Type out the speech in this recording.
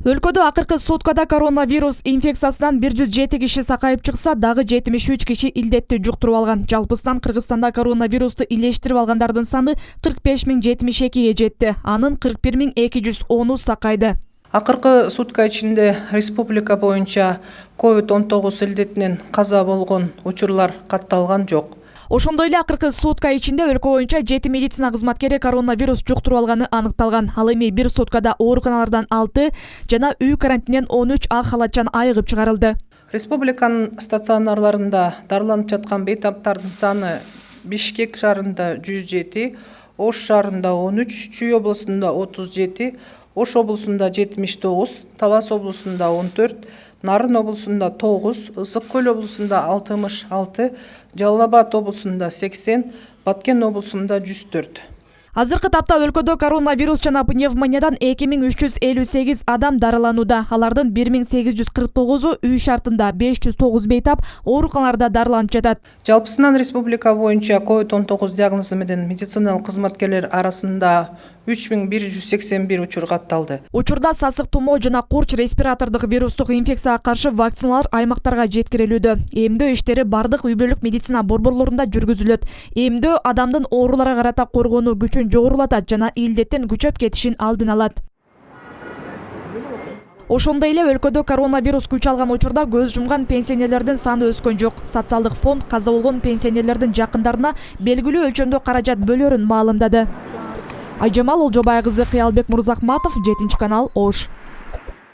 Өлкөдө акыркы суткада коронавирус инфекциясынан 107 киши сакайып чыкса, дагы 73 киши илдетти жуктуруп алган. Жалпысынан Кыргызстанда коронавирусту илештирип алгандардын саны 45.072ге жетти. Анын 41.210 сакайды. Акыркы сутка ичинде республика боюнча COVID-19 илдетинен каза болгон учурлар катталган жок. Ошондой эле акыркы сутка ичинде өлкө боюнча 7 медицина кызматкери коронавирус жуктуруп алганы аныкталган. Ал эми бир суткада ооруканалардан 6 жана үй карантининен 13 ак халатчан айыгып чыгарылды. Республиканын стационарларында дарыланып жаткан бейтаптардын саны Бишкек шаарында 107, Ош шаарында 13, Чүй облусунда 37, Ош облусунда 79, Талас облусунда 14, Нарын облусунда 9, Ысык көл облусунда 66, Жалал Абад облусунда 80, Баткен облусунда 104. Азыркы тапта өлкөдө коронавирус жана пневмониядан 2358 адам дарыланууда. Алардын 1849-у үй шартында, 509 бейтап ооруканаларда дарыланып жатат. Жалпысынан республика боюнча COVID-19 диагнозу менен медициналык кызматкерлер арасында 3181 учур катталды. Учурда сасык тумоо жана курч респиратордук вирустук инфекцияга каршы вакциналар аймактарга жеткирилүүдө. Эмдөө иштери бардык үй бүлөлүк медицина борборлорунда жүргүзүлөт. Эмдөө адамдын ооруларга карата коргонуу күчүн жогорулатат жана илдеттен күчөп кетишин алдын алат. Ошондой эле өлкөдө коронавирус күч алган учурда көз жумган пенсионерлердин саны өскөн жок. Социалдык фонд каза болгон пенсионерлердин жакындарына белгилүү өлчөмдө каражат бөлөрүн маалымдады. Айжамал Олжобай кызы, Кыялбек Мурзахматов, 7 канал, Ош.